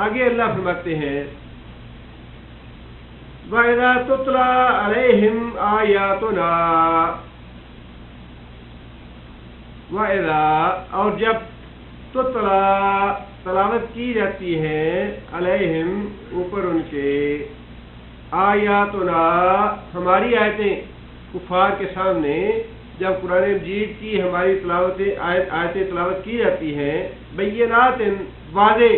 آگے اللہ فرماتے ہیں وَإِذَا تُتْلَى عَلَيْهِمْ آيَاتُنَا وَإِذَا اور جب تُتْلَى تلاوت کی جاتی ہے علیہم اوپر ان کے آیاتنا ہماری آیتیں کفار کے سامنے جب قرآن مجید کی ہماری آیتیں تلاوت کی جاتی ہیں بینات واضح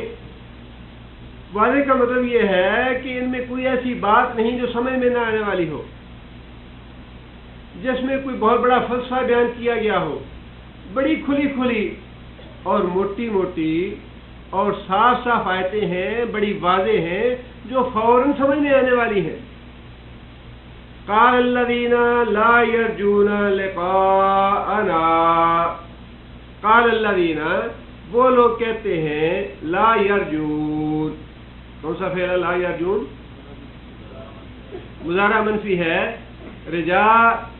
کا مطلب یہ ہے کہ ان میں کوئی ایسی بات نہیں جو سمجھ میں نہ آنے والی ہو، جس میں کوئی بہت بڑا فلسفہ بیان کیا گیا ہو، بڑی کھلی کھلی اور موٹی موٹی اور صاف صاف آیتیں ہیں، بڑی واضح ہیں جو فوراً سمجھ میں آنے والی ہیں۔ قال الذین لا یرجون لقاءنا قال الذین وہ لوگ کہتے ہیں لا یرجون، کون سا فعل ہے لا یرجون؟ مضارع منفی ہے، رجا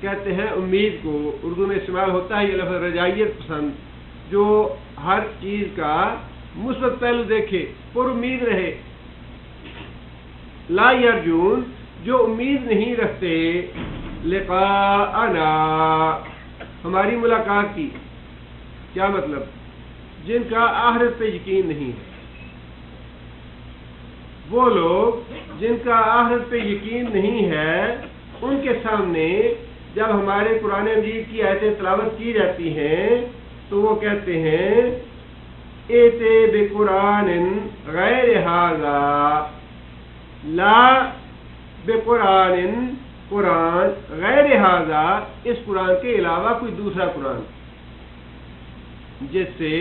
کہتے ہیں امید کو، اردو میں استعمال ہوتا ہے یہ لفظ رجائیت پسند، جو ہر چیز کا مثبت پہلو دیکھے، پر امید رہے۔ لا یرجون جو امید نہیں رکھتے لقاءنا ہماری ملاقات کی، کیا مطلب؟ جن کا آخرت پہ یقین نہیں ہے، وہ لوگ جن کا آخرت پہ یقین نہیں ہے ان کے سامنے جب ہمارے قرآن مجید کی آیتیں تلاوت کی جاتی ہیں تو وہ کہتے ہیں ایتے بقرآن غیر ھذا، لا بقرآن قرآن غیر ھذا اس قرآن کے علاوہ کوئی دوسرا قرآن، جس سے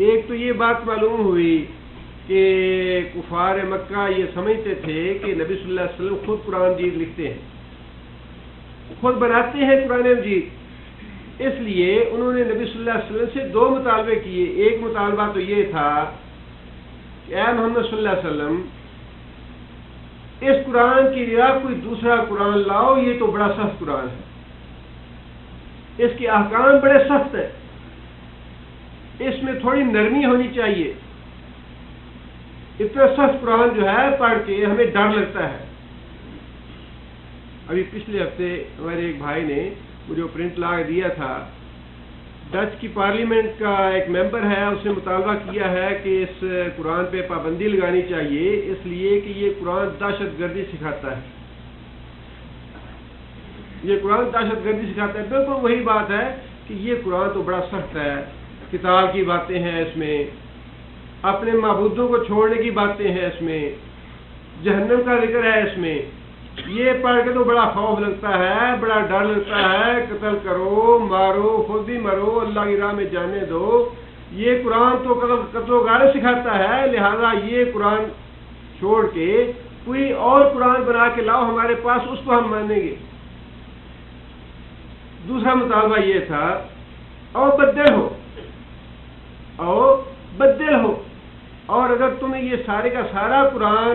ایک تو یہ بات معلوم ہوئی کہ کفار مکہ یہ سمجھتے تھے کہ نبی صلی اللہ علیہ وسلم خود قرآن مجید لکھتے ہیں، خود بناتے ہیں قرآن مجید، اس لیے انہوں نے نبی صلی اللہ علیہ وسلم سے دو مطالبے کیے۔ ایک مطالبہ تو یہ تھا کہ اے محمد صلی اللہ علیہ وسلم اس قرآن کی جگہ کوئی دوسرا قرآن لاؤ، یہ تو بڑا سخت قرآن ہے، اس کے احکام بڑے سخت ہیں، اس میں تھوڑی نرمی ہونی چاہیے، اتنا سخت قرآن جو ہے پڑھ کے ہمیں ڈر لگتا ہے۔ ابھی پچھلے ہفتے ہمارے ایک بھائی نے مجھے پرنٹ لا کے دیا تھا، ڈچ کی پارلیمنٹ کا ایک ممبر ہے، اس نے مطالبہ کیا ہے کہ اس قرآن پہ پابندی لگانی چاہیے، اس لیے کہ یہ قرآن دہشت گردی سکھاتا ہے، یہ قرآن دہشت گردی سکھاتا ہے۔ بالکل وہی بات ہے کہ یہ قرآن تو بڑا سخت ہے، کتاب کی باتیں ہیں اس میں، اپنے معبودوں کو چھوڑنے کی باتیں ہیں اس میں، جہنم کا ذکر ہے اس میں، یہ پڑھ کے تو بڑا خوف لگتا ہے، بڑا ڈر لگتا ہے، قتل کرو، مارو، خود بھی مرو، اللہ کی راہ میں جانے دو۔ یہ قرآن تو قتل و غارت سکھاتا ہے، لہذا یہ قرآن چھوڑ کے کوئی اور قرآن بنا کے لاؤ ہمارے پاس، اس کو ہم مانیں گے۔ دوسرا مطالبہ یہ تھا اور بدل ہو، اور اگر تمہیں یہ سارے کا سارا قرآن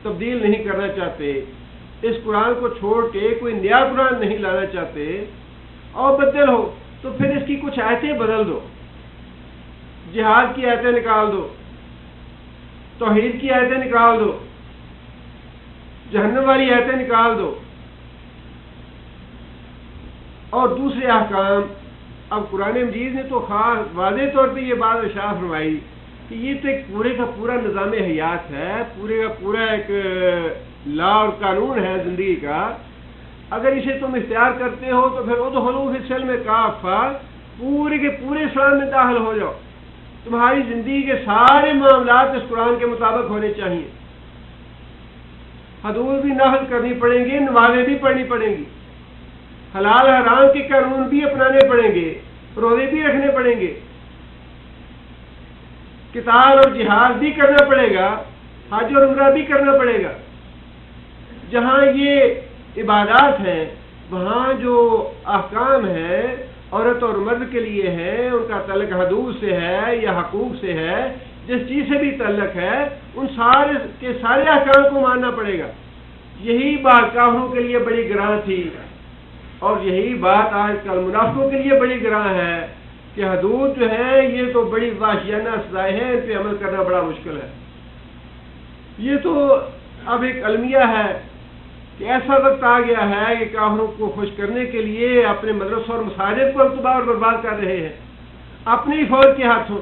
تبدیل نہیں کرنا چاہتے، اس قرآن کو چھوڑ کے کوئی نیا قرآن نہیں لانا چاہتے، اور بدل ہو تو پھر اس کی کچھ آیتیں بدل دو، جہاد کی آیتیں نکال دو، توحید کی آیتیں نکال دو، جہنم والی آیتیں نکال دو، اور دوسرے احکام۔ اب قرآن مجید نے تو خاص واضح طور پہ یہ بات ارشاد فرمائی کہ یہ تو ایک پورے کا پورا نظام حیات ہے، پورے کا پورا ایک لا اور قانون ہے زندگی کا، اگر اسے تم اختیار کرتے ہو تو پھر ادخلوا فی السلم کافہ، پورے کے پورے اسلام میں داخل ہو جاؤ، تمہاری زندگی کے سارے معاملات اس قرآن کے مطابق ہونے چاہیے، حدود بھی نافذ کرنی پڑیں گی، نمازیں بھی پڑھنی پڑیں گی، حلال حرام کے قانون بھی اپنانے پڑیں گے، روزے بھی رکھنے پڑیں گے، قتال اور جہاد بھی کرنا پڑے گا، حج اور عمرہ بھی کرنا پڑے گا۔ جہاں یہ عبادات ہیں وہاں جو احکام ہیں عورت اور مرد کے لیے ہیں، ان کا تعلق حدود سے ہے یا حقوق سے ہے، جس چیز سے بھی تعلق ہے، ان سارے کے سارے احکام کو ماننا پڑے گا۔ یہی بات کافروں کے لیے بڑی گراں تھی، اور یہی بات آج کل منافقوں کے لیے بڑی گراں ہے کہ حدود جو ہے یہ تو بڑی وحشیانہ سزائیں ہیں، ان پہ عمل کرنا بڑا مشکل ہے۔ یہ تو اب ایک المیہ ہے کہ ایسا وقت آ گیا ہے کہ کافروں کو خوش کرنے کے لیے اپنے مدرسوں اور مساجد کو تباہ اور برباد کر رہے ہیں اپنی فوج کے ہاتھوں.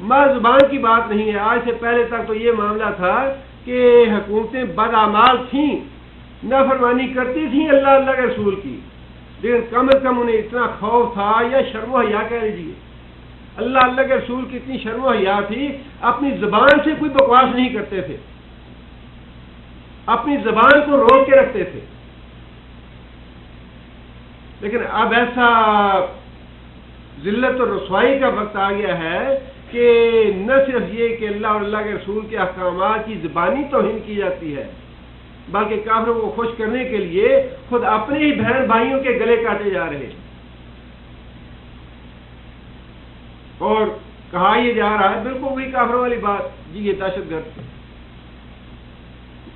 محض زبان کی بات نہیں ہے. آج سے پہلے تک تو یہ معاملہ تھا کہ حکومتیں بدعمال تھیں, نافرمانی کرتی تھیں اللہ کے رسول کی, لیکن کم از کم انہیں اتنا خوف تھا, یا شرم و حیا کہہ لیجیے, اللہ کے رسول کی اتنی شرم و حیا تھی, اپنی زبان سے کوئی بکواس نہیں کرتے تھے, اپنی زبان کو روک کے رکھتے تھے. لیکن اب ایسا ذلت اور رسوائی کا وقت آ گیا ہے کہ نہ صرف یہ کہ اللہ اور اللہ کے رسول کے احکامات کی زبانی توہین کی جاتی ہے, بلکہ کافروں کو خوش کرنے کے لیے خود اپنے ہی بہن بھائیوں کے گلے کاٹے جا رہے ہیں. اور کہا یہ جا رہا ہے بالکل وہی کافروں والی بات, جی یہ دہشت گرد.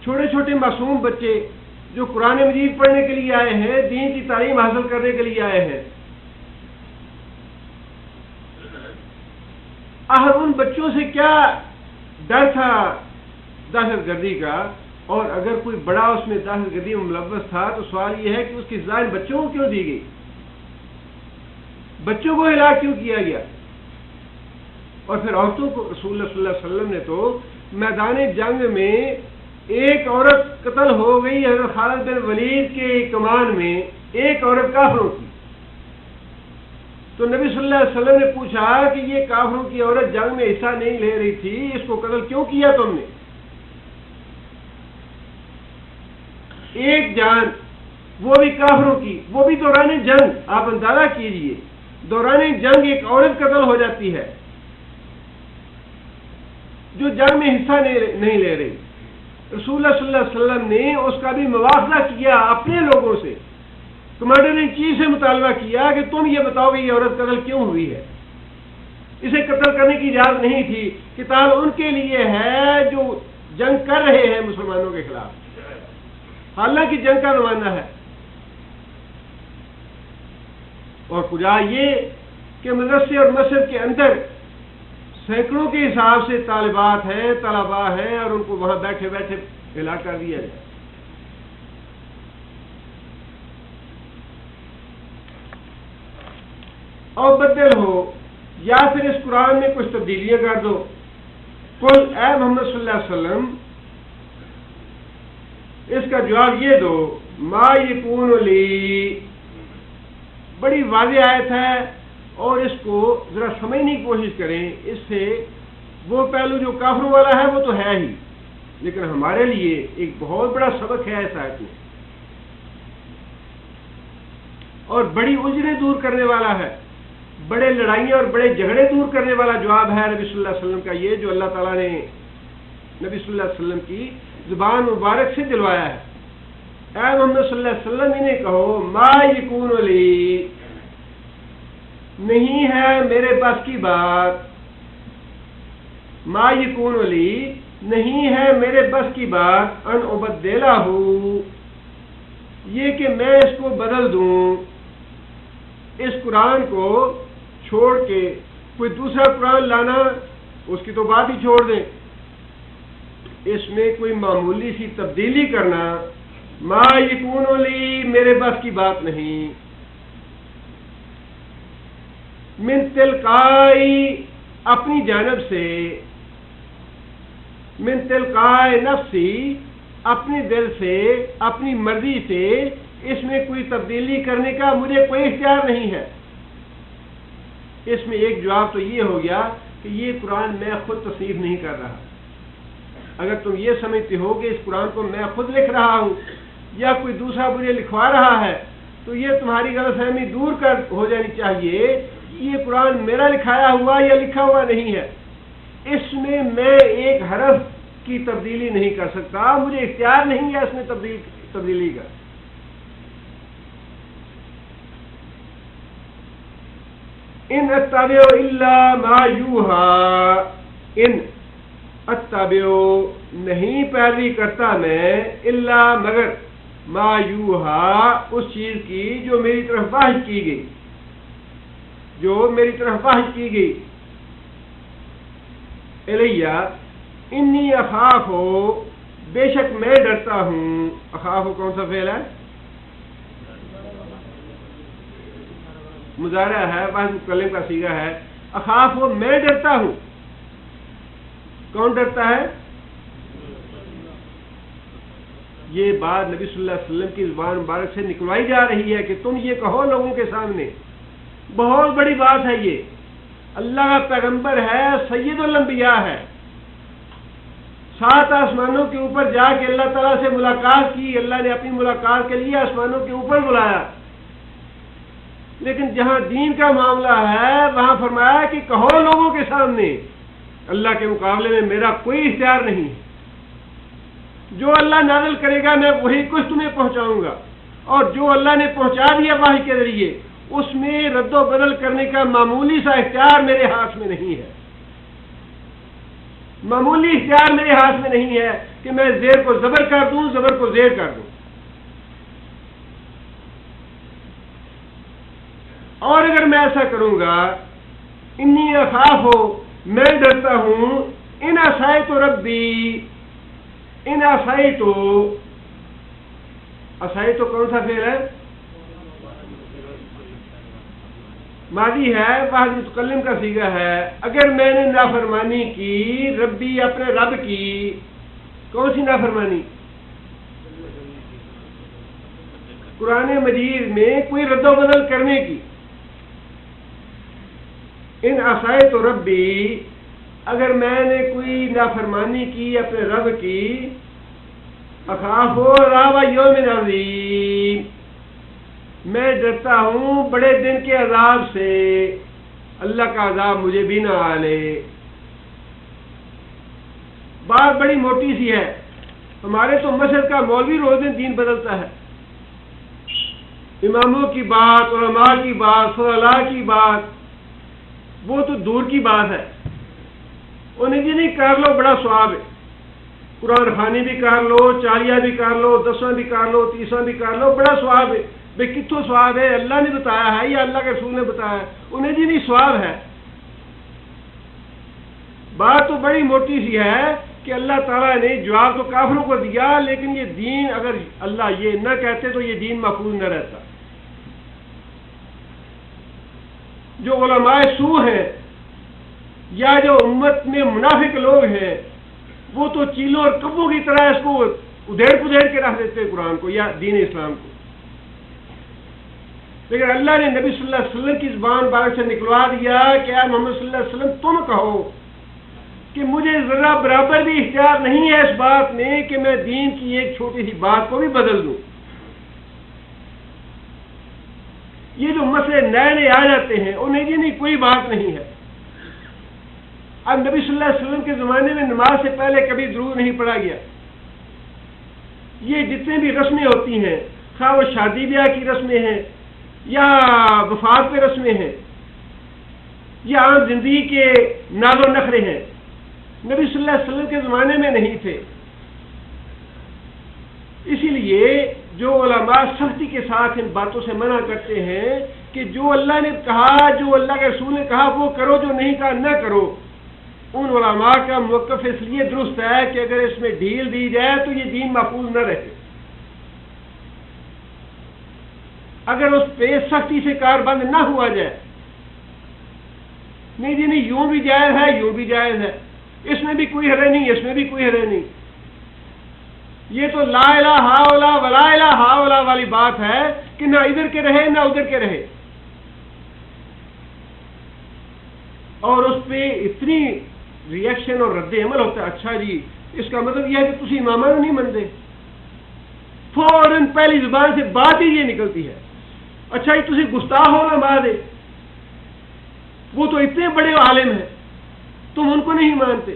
چھوٹے چھوٹے معصوم بچے جو قرآن مجید پڑھنے کے لیے آئے ہیں, دین کی تعلیم حاصل کرنے کے لیے آئے ہیں, ان بچوں سے کیا ڈر تھا دہشت گردی کا, اور اگر کوئی بڑا اس میں دہشت گردی میں ملوث تھا تو سوال یہ ہے کہ اس کی سزا بچوں کو کیوں دی گئی, بچوں کو ہلاک کیوں کیا گیا. اور پھر عورتوں کو رسول اللہ صلی اللہ علیہ وسلم نے تو میدان جنگ میں ایک عورت قتل ہو گئی حضرت خالد بن ولید کے کمان میں, ایک عورت کافروں کی, تو نبی صلی اللہ علیہ وسلم نے پوچھا کہ یہ کافروں کی عورت جنگ میں حصہ نہیں لے رہی تھی, اس کو قتل کیوں کیا تم نے؟ ایک جان, وہ بھی کافروں کی, وہ بھی دوران جنگ. آپ اندازہ کیجئے دوران جنگ ایک عورت قتل ہو جاتی ہے جو جنگ میں حصہ نہیں لے رہی. رسول اللہ صلی اللہ علیہ وسلم نے اس کا بھی مواخذہ کیا اپنے لوگوں سے, کمانڈر ان چیف سے مطالبہ کیا کہ تم یہ بتاؤ کہ یہ عورت قتل کیوں ہوئی ہے, اسے قتل کرنے کی اجازت نہیں تھی. قتال ان کے لیے ہے جو جنگ کر رہے ہیں مسلمانوں کے خلاف, حالانکہ جنگ کا نمائندہ ہے. اور کجا یہ کہ مدرسے اور مسجد کے اندر سینکڑوں کے حساب سے طالبات ہیں, طلباء ہیں, اور ان کو وہاں بیٹھے بیٹھے ہلاک کر دیا جائے. اور بدل ہو یا پھر اس قرآن میں کچھ تبدیلیاں کر دو. قل اے محمد صلی اللہ علیہ وسلم, اس کا جواب یہ دو, ما یکون لی, بڑی واضح آیت ہے, اور اس کو ذرا سمجھنے کی کوشش کریں. اس سے وہ پہلو جو کافروں والا ہے وہ تو ہے ہی, لیکن ہمارے لیے ایک بہت بڑا سبق ہے اس آیت میں, اور بڑی الجھنیں دور کرنے والا ہے, بڑے لڑائیاں اور بڑے جھگڑے دور کرنے والا جواب ہے نبی صلی اللہ علیہ وسلم کا یہ, جو اللہ تعالیٰ نے نبی صلی اللہ علیہ وسلم کی زبان مبارک سے دلوایا ہے. اے محمد صلی اللہ علیہ وسلم انہیں کہو, ما یکون لی, نہیں ہے میرے بس کی بات, ما یکون لی, نہیں ہے میرے بس کی بات, ان ابدلہ, یہ کہ میں اس کو بدل دوں, اس قرآن کو چھوڑ کے کوئی دوسرا قرآن لانا اس کی تو بات ہی چھوڑ دیں, اس میں کوئی معمولی سی تبدیلی کرنا, ما یکون لی, میرے بس کی بات نہیں. من تلقائی, اپنی جانب سے, من تلقائی نفسی, اپنے دل سے, اپنی مرضی سے اس میں کوئی تبدیلی کرنے کا مجھے کوئی اختیار نہیں ہے. اس میں ایک جواب تو یہ ہو گیا کہ یہ قرآن میں خود تصنیف نہیں کر رہا. اگر تم یہ سمجھتے ہو کہ اس قرآن کو میں خود لکھ رہا ہوں یا کوئی دوسرا مجھے لکھوا رہا ہے, تو یہ تمہاری غلط فہمی دور کر ہو جانی چاہیے. یہ قرآن میرا لکھایا ہوا یا لکھا ہوا نہیں ہے, اس میں میں ایک حرف کی تبدیلی نہیں کر سکتا, مجھے اختیار نہیں ہے اس میں تبدیلی کا. ان اتبع الا ما یوحى, ان اتبع, نہیں پیروی کرتا میں, الا مگر, ما یوحى, اس چیز کی جو میری طرف واحد کی گئی, جو میری طرف واحد کی گئی, الیہ, انی اخاف ہو بے شک میں ڈرتا ہوں. اخاف ہو کون سا فعل ہے؟ مضارع ہے، واحد متکلم کا صیغہ ہے. اخاف ہو میں ڈرتا ہوں. کون ڈرتا ہے؟ یہ بات نبی صلی اللہ علیہ وسلم کی زبان مبارک سے نکلوائی جا رہی ہے کہ تم یہ کہو لوگوں کے سامنے. بہت بڑی بات ہے یہ. اللہ کا پیغمبر ہے، سید الانبیاء ہے، 7 آسمانوں کے اوپر جا کے اللہ تعالیٰ سے ملاقات کی. اللہ نے اپنی ملاقات کے لیے آسمانوں کے اوپر بلایا، لیکن جہاں دین کا معاملہ ہے وہاں فرمایا کہ کہو لوگوں کے سامنے اللہ کے مقابلے میں میرا کوئی اختیار نہیں. جو اللہ نازل کرے گا میں وہی کچھ تمہیں پہنچاؤں گا، اور جو اللہ نے پہنچا دیا وحی کے ذریعے اس میں رد و بدل کرنے کا معمولی سا اختیار میرے ہاتھ میں نہیں ہے. معمولی اختیار میرے ہاتھ میں نہیں ہے کہ میں زیر کو زبر کر دوں، زبر کو زیر کر دوں. اور اگر میں ایسا کروں گا، انی اخاف ہو میں ڈرتا ہوں، ان عصیت ربی، ان عصیت کون سا فعل ہے؟ ماضی ہے، واحد متکلم کا صیغہ ہے. اگر میں نے نافرمانی کی، ربی اپنے رب کی. کون سی نافرمانی؟ قرآن مجید میں کوئی رد و بدل کرنے کی. ان عصیت ربی، اگر میں نے کوئی نافرمانی کی اپنے رب کی، اخاف عذاب یوم عظیم، میں ڈرتا ہوں بڑے دن کے عذاب سے، اللہ کا عذاب مجھے بھی نہ آلے. بات بڑی موٹی سی ہے. ہمارے تو مسجد کا مولوی روز دن بدلتا ہے. اماموں کی بات، علماء کی بات، فضلاء کی بات وہ تو دور کی بات ہے. انہیں جی نہیں کر لو بڑا ثواب ہے. قرآن خوانی بھی کر لو، چالیہ بھی کر لو، 10واں بھی کر لو، 30واں بھی کر لو، بڑا ثواب ہے. بھائی کتوں ثواب ہے؟ اللہ نے بتایا ہے یا اللہ کے رسول نے بتایا ہے؟ انہیں جی نہیں ثواب ہے. بات تو بڑی موٹی سی ہے کہ اللہ تعالیٰ نے جواب تو کافروں کو دیا، لیکن یہ دین اگر اللہ یہ نہ کہتے تو یہ دین محفوظ نہ رہتا. جو علماء سو ہیں یا جو امت میں منافق لوگ ہیں وہ تو چیلوں اور کبوں کی طرح اس کو ادھیڑ پدھیڑ کے رکھ دیتے ہیں قرآن کو یا دین اسلام کو. لیکن اللہ نے نبی صلی اللہ علیہ وسلم کی زبان بارک سے نکلوا دیا کہ اے محمد صلی اللہ علیہ وسلم تم کہو کہ مجھے ذرا برابر بھی اختیار نہیں ہے اس بات میں کہ میں دین کی ایک چھوٹی سی بات کو بھی بدل دوں. یہ جو مسئلے نئے نئے آ جاتے ہیں انہیں جی نہیں کوئی بات نہیں ہے. اب نبی صلی اللہ علیہ وسلم کے زمانے میں نماز سے پہلے کبھی درود نہیں پڑھا گیا. یہ جتنے بھی رسمیں ہوتی ہیں، خواہ وہ شادی بیاہ کی رسمیں ہیں یا وفات پہ رسمیں ہیں یا عام زندگی کے ناز و نخرے ہیں، نبی صلی اللہ علیہ وسلم کے زمانے میں نہیں تھے. اسی لیے جو علماء سختی کے ساتھ ان باتوں سے منع کرتے ہیں کہ جو اللہ نے کہا، جو اللہ کے رسول نے کہا وہ کرو، جو نہیں کہا نہ کرو، ان علماء کا موقف اس لیے درست ہے کہ اگر اس میں ڈھیل دی جائے تو یہ دین محفوظ نہ رہے. اگر اس پہ سختی سے کار بند نہ ہوا جائے، نہیں جی نہیں یوں بھی جائز ہے یوں بھی جائز ہے، اس میں بھی کوئی حرج نہیں، اس میں بھی کوئی حرج نہیں، یہ تو لا الہ ہاؤلا ولا الہ ہاؤلا والی بات ہے کہ نہ ادھر کے رہے نہ ادھر کے رہے. اور اس پہ اتنی ریئیکشن اور رد عمل ہوتا ہے. اچھا جی اس کا مطلب یہ ہے کہ تسی امامہ نہیں منتے. فوراً پہلی زبان سے بات ہی یہ نکلتی ہے، اچھا جی تسی گستاخ ہو نا بعد وہ تو اتنے بڑے عالم ہیں تم ان کو نہیں مانتے.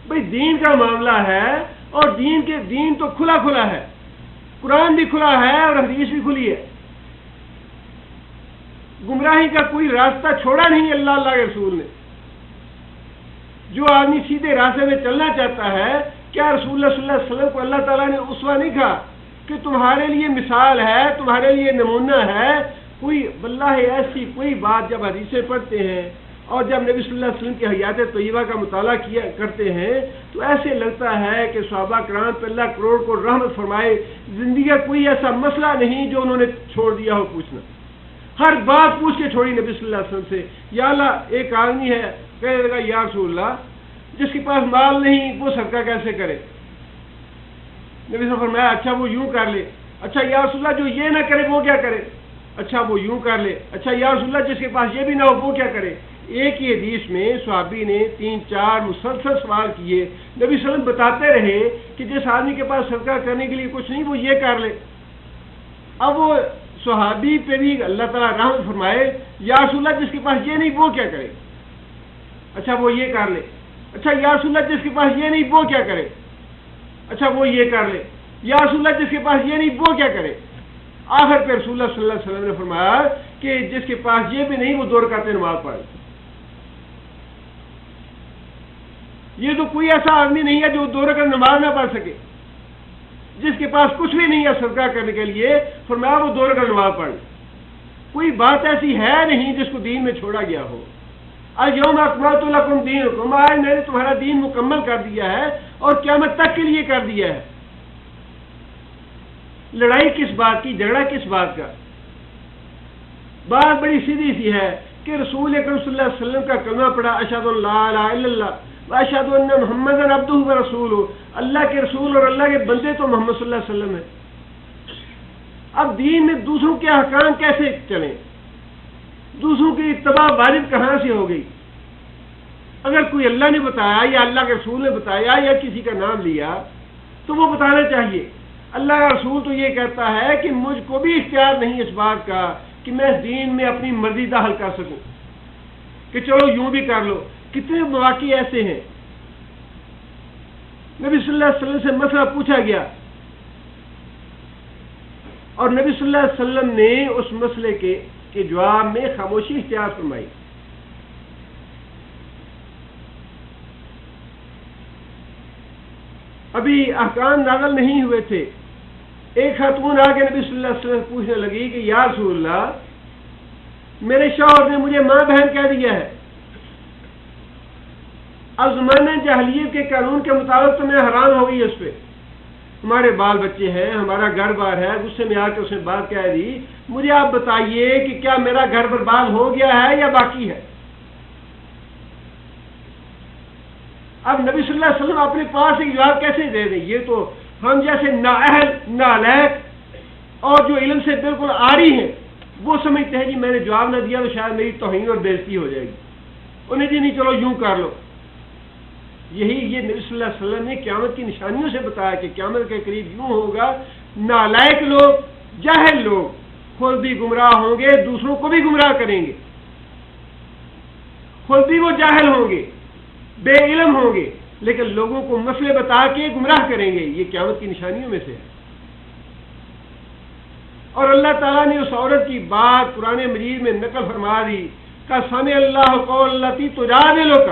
بھئی دین کا معاملہ ہے اور دین تو کھلا کھلا ہے، قرآن بھی کھلا ہے اور حدیث بھی کھلی ہے. گمراہی کا کوئی راستہ چھوڑا نہیں اللہ کے رسول نے. جو آدمی سیدھے راستے میں چلنا چاہتا ہے، کیا رسول اللہ صلی اللہ علیہ وسلم کو اللہ تعالیٰ نے اسوہ نہیں کہا کہ تمہارے لیے مثال ہے، تمہارے لیے نمونہ ہے؟ کوئی واللہ ایسی کوئی بات جب حدیثیں پڑھتے ہیں اور جب نبی صلی اللہ علیہ وسلم کی حیات طیبہ کا مطالعہ کرتے ہیں تو ایسے لگتا ہے کہ صحابہ کرام پہ اللہ کروڑ کو رحمت فرمائے، زندگی کا کوئی ایسا مسئلہ نہیں جو انہوں نے چھوڑ دیا ہو پوچھنا، ہر بات پوچھ کے چھوڑی نبی صلی اللہ علیہ وسلم سے۔ یا اللہ، ایک آدمی ہے کہنے لگا یا رسول اللہ جس کے پاس مال نہیں وہ صدقہ کیسے کرے؟ نبی صلی اللہ علیہ وسلم فرمایا اچھا وہ یوں کر لے۔ اچھا یا رسول اللہ جو یہ نہ کرے وہ کیا کرے؟ اچھا وہ یوں کر لے۔ اچھا یا رسول اللہ جس کے پاس یہ بھی نہ ہو وہ کیا کرے؟ ایک ہی حدیث میں صحابی نے 3-4 مسلسل سوال کیے، نبی صلی اللہ علیہ وسلم بتاتے رہے کہ جس آدمی کے پاس صدقہ کرنے کے لیے کچھ نہیں وہ یہ کر لے۔ اب وہ صحابی پہ بھی اللہ تعالیٰ رحمت فرمائے، یا رسول اللہ جس کے پاس یہ نہیں وہ کیا کرے؟ اچھا وہ یہ کر لے۔ اچھا یا رسول اللہ جس کے پاس یہ نہیں وہ کیا کرے؟ اچھا وہ یہ کر لے۔ یا رسول اللہ جس کے پاس یہ نہیں وہ کیا کرے؟ آخر پہ رسول اللہ صلی اللہ علیہ وسلم نے فرمایا کہ جس کے پاس یہ بھی نہیں وہ 2 رکعتیں نماز پڑھے۔ یہ تو کوئی ایسا آدمی نہیں ہے جو 2 رکعت نماز نہ پڑھ سکے، جس کے پاس کچھ بھی نہیں ہے صدقہ کرنے کے لیے، فرمایا وہ 2 رکعت نماز پڑھ۔ کوئی بات ایسی ہے نہیں جس کو دین میں چھوڑا گیا ہو۔ الیوم اکملت لکم دینکم، آج میں نے تمہارا دین مکمل کر دیا ہے اور قیامت تک کے لیے کر دیا ہے۔ لڑائی کس بات کی، جھگڑا کس بات کا؟ بات بڑی سیدھی سی ہے کہ رسول اکرم صلی اللہ علیہ وسلم کا کلمہ پڑھا، اشہد ان لا الہ الا اللہ واشہد ان محمدا عبدہ ورسولہ، اللہ کے رسول اور اللہ کے بندے تو محمد صلی اللہ علیہ وسلم ہے۔ اب دین میں دوسروں کے احکام کیسے چلیں؟ دوسروں کی اتباع واجب کہاں سے ہو گئی؟ اگر کوئی اللہ نے بتایا یا اللہ کے رسول نے بتایا یا کسی کا نام لیا تو وہ بتانا چاہیے۔ اللہ کا رسول تو یہ کہتا ہے کہ مجھ کو بھی اختیار نہیں اس بات کا کہ میں اس دین میں اپنی مرضی داخل کر سکوں کہ چلو یوں بھی کر لو۔ کتنے مواقع ایسے ہیں نبی صلی اللہ علیہ وسلم سے مسئلہ پوچھا گیا اور نبی صلی اللہ علیہ وسلم نے اس مسئلے کے جواب میں خاموشی اختیار فرمائی۔ ابھی احکام نازل نہیں ہوئے تھے، ایک خاتون آ کے نبی صلی اللہ علیہ وسلم پوچھنے لگی کہ یا رسول اللہ میرے شوہر نے مجھے ماں بہن کہہ دیا ہے، اب زمانہ جاہلیت کے قانون کے مطابق تو میں حرام ہو گئی اس پہ، ہمارے بال بچے ہیں، ہمارا گھر بار ہے، غصے میں آ کے اس نے بات کہہ دی، مجھے آپ بتائیے کہ کیا میرا گھر برباد ہو گیا ہے یا باقی ہے؟ اب نبی صلی اللہ علیہ وسلم اپنے پاس ایک جواب کیسے دے دیں؟ یہ تو ہم جیسے نااہل نالائق اور جو علم سے بالکل عاری ہیں وہ سمجھتے ہیں جی میں نے جواب نہ دیا تو شاید میری توہین اور بےعزتی ہو جائے گی، انہیں جی نہیں چلو یوں کر لو۔ یہی یہ نبی صلی اللہ علیہ وسلم نے قیامت کی نشانیوں سے بتایا کہ قیامت کے قریب یوں ہوگا، نالائق لوگ، جاہل لوگ خود بھی گمراہ ہوں گے، دوسروں کو بھی گمراہ کریں گے، خود بھی وہ جاہل ہوں گے، بے علم ہوں گے، لیکن لوگوں کو مسئلے بتا کے گمراہ کریں گے۔ یہ قیامت کی نشانیوں میں سے ہے۔ اور اللہ تعالیٰ نے اس عورت کی بات قرآن مجید میں نقل فرما دی، سمع اللہ قول التی تجادلک،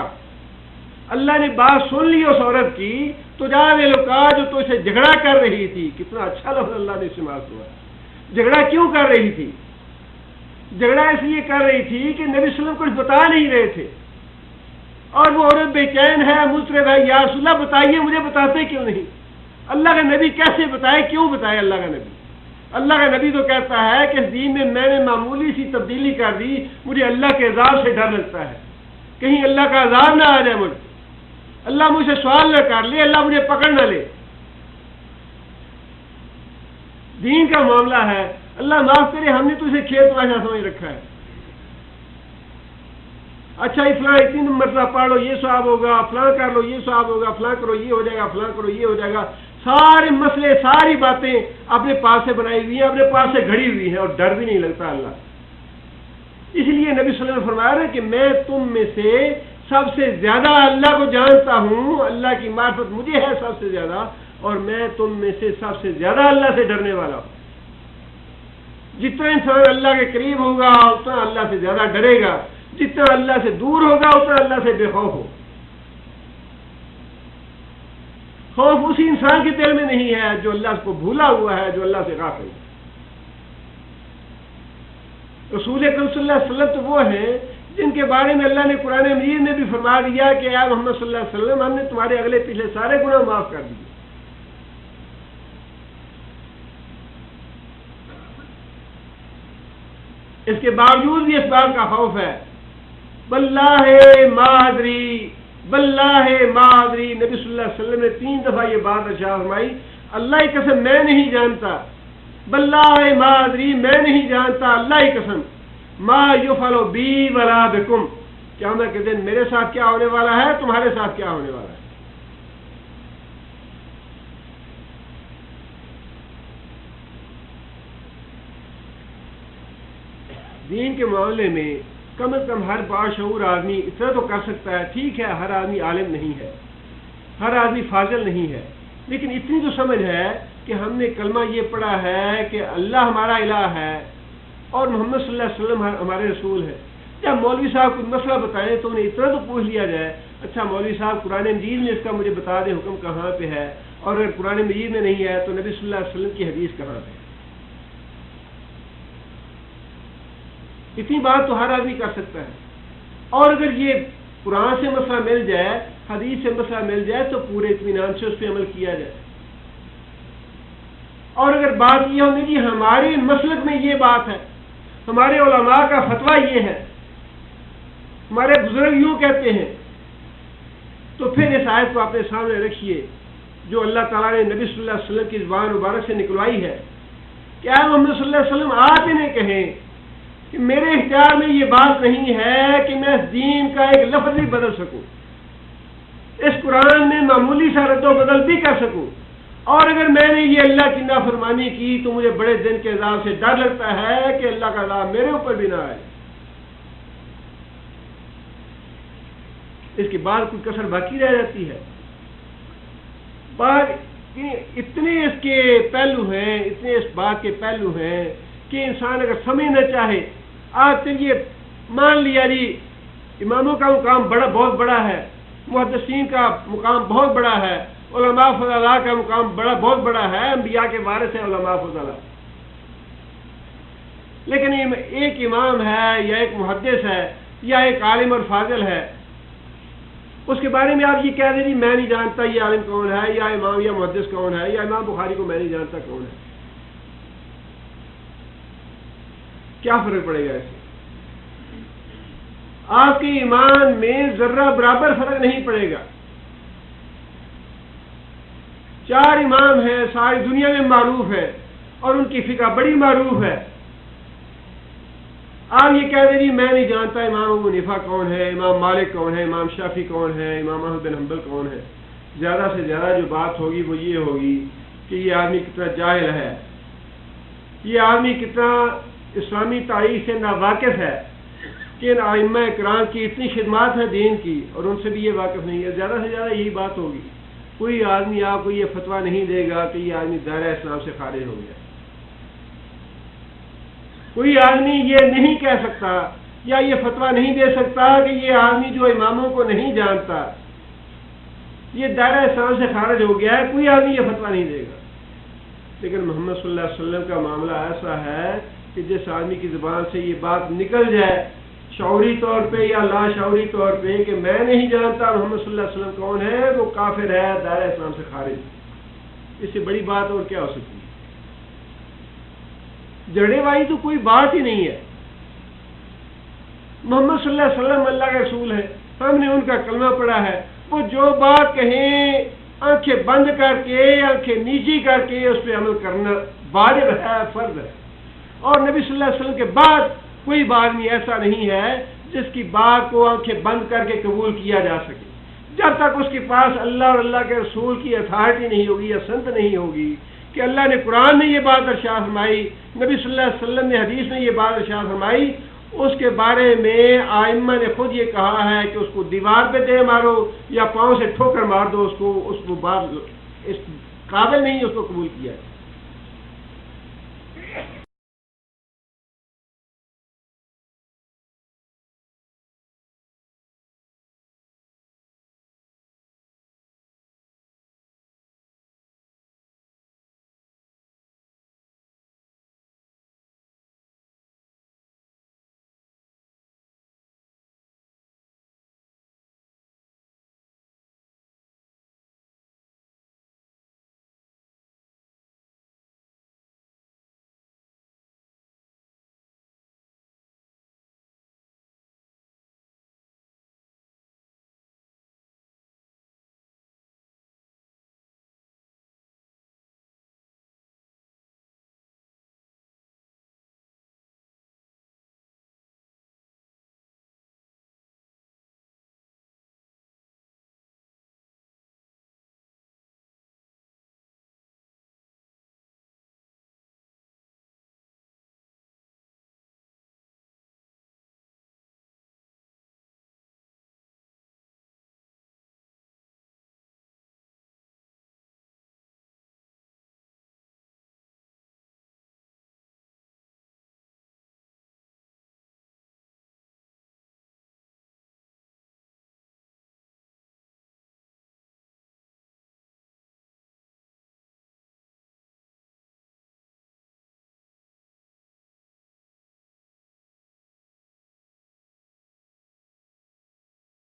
اللہ نے بات سن لی اس عورت کی، تجادلک جو تو اسے جھگڑا کر رہی تھی۔ کتنا اچھا لفظ اللہ نے استعمال کیا۔ جھگڑا کیوں کر رہی تھی؟ جھگڑا اس لیے کر رہی تھی کہ نبی صلی اللہ علیہ وسلم کچھ بتا نہیں رہے تھے اور وہ عورت بے چین ہے، مضطرب ہے، یا رسول اللہ بتائیے مجھے، بتاتے کیوں نہیں؟ اللہ کا نبی کیسے بتائے، کیوں بتائے اللہ کا نبی؟ اللہ کا نبی تو کہتا ہے کہ اس دین میں نے معمولی سی تبدیلی کر دی، مجھے اللہ کے عذاب سے ڈر لگتا ہے، کہیں اللہ کا عذاب نہ آ جائے مجھ، اللہ مجھ سے سوال نہ کر لے، اللہ مجھے پکڑ نہ لے۔ دین کا معاملہ ہے، اللہ معاف کرے ہم نے تو اسے کھیت تماشا سمجھ رکھا ہے۔ اچھا فلاں اتنی مرتبہ پڑھ لو یہ ثواب ہوگا، فلاں کر لو یہ ثواب ہوگا، فلاں کرو یہ ہو جائے گا، فلاں کرو یہ ہو جائے گا۔ سارے مسئلے، ساری باتیں اپنے پاس سے بنائی ہوئی ہیں، اپنے پاس سے گھڑی ہوئی ہیں اور ڈر بھی نہیں لگتا اللہ۔ اس لیے نبی صلی اللہ علیہ وسلم نے فرمایا کہ میں تم میں سے سب سے زیادہ اللہ کو جانتا ہوں، اللہ کی معرفت مجھے ہے سب سے زیادہ، اور میں تم میں سے سب سے زیادہ اللہ سے ڈرنے والا ہوں۔ جتنا انسان اللہ کے قریب ہوگا اتنا اللہ سے زیادہ ڈرے گا، جتنا اللہ سے دور ہوگا اتنا اللہ سے بے خوف ہو۔ خوف اسی انسان کے دل میں نہیں ہے جو اللہ کو بھولا ہوا ہے، جو اللہ سے غافل ہے۔ رسول اکرم صلی اللہ علیہ وسلم تو وہ ہیں جن کے بارے میں اللہ نے قرآن مجید میں بھی فرما دیا کہ اے محمد صلی اللہ علیہ وسلم ہم نے تمہارے اگلے پچھلے سارے گناہ معاف کر دیے. اس کے باوجود بھی اس بات کا خوف ہے. باللہ ما ادری باللہ ما ادری. نبی صلی اللہ علیہ وسلم نے 3 دفعہ یہ بات ارشاد فرمائی, اللہ کی قسم میں نہیں جانتا, باللہ ما ادری میں نہیں جانتا, اللہ کی قسم, ما یفعل بی ولا بکم, قیامت کے دن میرے ساتھ کیا ہونے والا ہے, تمہارے ساتھ کیا ہونے والا ہے. دین کے معاملے میں کم از کم ہر باشعور آدمی اتنا تو کر سکتا ہے. ٹھیک ہے ہر آدمی عالم نہیں ہے, ہر آدمی فاضل نہیں ہے, لیکن اتنی تو سمجھ ہے کہ ہم نے کلمہ یہ پڑھا ہے کہ اللہ ہمارا الہ ہے اور محمد صلی اللہ علیہ وسلم ہمارے رسول ہے. جب مولوی صاحب کوئی مسئلہ بتائیں تو انہیں اتنا تو پوچھ لیا جائے, اچھا مولوی صاحب قرآن مجید میں اس کا مجھے بتا دیں حکم کہاں پہ ہے, اور اگر قرآن مجید میں نہیں ہے تو نبی صلی اللہ علیہ وسلم کی حدیث کہاں پہ ہے. اتنی بات تو ہر آدمی کر سکتا ہے. اور اگر یہ قرآن سے مسئلہ مل جائے, حدیث سے مسئلہ مل جائے تو پورے اطمینان سے اس پہ عمل کیا جائے. اور اگر بات یہ ہوگی کہ ہماری مسلک میں یہ بات ہے, ہمارے علماء کا فتویٰ یہ ہے, ہمارے بزرگ یوں کہتے ہیں, تو پھر اس آیت کو اپنے سامنے رکھیے جو اللہ تعالیٰ نے نبی صلی اللہ علیہ وسلم کی زبان مبارک سے نکلوائی ہے کہ اے محمد صلی اللہ علیہ وسلم آپ انہیں کہیں کہ میرے اختیار میں یہ بات نہیں ہے کہ میں اس دین کا ایک لفظ بھی بدل سکوں, اس قرآن میں معمولی سا رد و بدل بھی کر سکوں, اور اگر میں نے یہ اللہ کی نافرمانی کی تو مجھے بڑے دن کے عذاب سے ڈر لگتا ہے کہ اللہ کا عذاب میرے اوپر بھی نہ آئے. اس کے بعد کوئی کسر باقی رہ جاتی ہے. اتنے اس کے پہلو ہیں, اتنے اس بات کے پہلو ہیں کہ انسان اگر سمجھنا چاہے, آپ چلیے مان لیا جی اماموں کا مقام بہت بڑا ہے, محدثین کا مقام بہت بڑا ہے, علماء فضلاء کا مقام بہت بڑا ہے, انبیاء کے وارث ہیں علماء فضلاء, لیکن ایک امام ہے یا ایک محدث ہے یا ایک عالم اور فاضل ہے, اس کے بارے میں آپ یہ کہہ دیں جی میں نہیں جانتا یہ عالم کون ہے یا امام یا محدث کون ہے یا امام بخاری کو میں نہیں جانتا کون ہے. کیا فرق پڑے گا اس سے؟ آپ کے ایمان میں ذرہ برابر فرق نہیں پڑے گا. 4 امام ہیں ساری دنیا میں معروف ہے اور ان کی فقہ بڑی معروف ہے. آپ یہ کہہ دیں جی میں نہیں جانتا امام ابو حنیفہ کون ہے, امام مالک کون ہے, امام شافعی کون ہے, امام احمد بن حنبل کون ہے. زیادہ سے زیادہ جو بات ہوگی وہ یہ ہوگی کہ یہ آدمی کتنا جاہل ہے, یہ آدمی کتنا اسلامی تاریخ سے ناواقف ہے کہ ان ائمہ کرام کی اتنی خدمات ہیں دین کی اور ان سے بھی یہ واقف نہیں ہے. زیادہ سے زیادہ یہی بات ہوگی. کوئی آدمی آپ کو یہ فتویٰ نہیں دے گا کہ یہ آدمی دائرہ اسلام سے خارج ہو گیا. کوئی آدمی یہ نہیں کہہ سکتا یا یہ فتویٰ نہیں دے سکتا کہ یہ آدمی جو اماموں کو نہیں جانتا یہ دائرہ اسلام سے خارج ہو گیا ہے. کوئی آدمی یہ فتویٰ نہیں دے گا. لیکن محمد صلی اللہ علیہ وسلم کا معاملہ ایسا ہے کہ جس آدمی کی زبان سے یہ بات نکل جائے شعوری طور پہ یا لاشعوری طور پہ کہ میں نہیں جانتا محمد صلی اللہ علیہ وسلم کون ہے, وہ کافر ہے, دائرہ اسلام سے خارج. اس سے بڑی بات اور کیا ہو سکتی ہے؟ جڑے وائی تو کوئی بات ہی نہیں ہے. محمد صلی اللہ علیہ وسلم اللہ کا رسول ہے, ہم نے ان کا کلمہ پڑھا ہے, وہ جو بات کہیں آنکھیں بند کر کے آنکھیں نیچی کر کے اس پہ عمل کرنا واجب ہے, فرض ہے. اور نبی صلی اللہ علیہ وسلم کے بعد کوئی آدمی ایسا نہیں ہے جس کی بات کو آنکھیں بند کر کے قبول کیا جا سکے. جب تک اس کے پاس اللہ اور اللہ کے رسول کی اتھارٹی نہیں ہوگی یا سند نہیں ہوگی کہ اللہ نے قرآن میں یہ بات ارشاد فرمائی, نبی صلی اللہ علیہ وسلم نے حدیث میں یہ بات ارشاد فرمائی, اس کے بارے میں آئمہ نے خود یہ کہا ہے کہ اس کو دیوار پہ دے مارو یا پاؤں سے ٹھوکر مار دو, اس کو بات اس قابل نہیں اس کو قبول کیا ہے.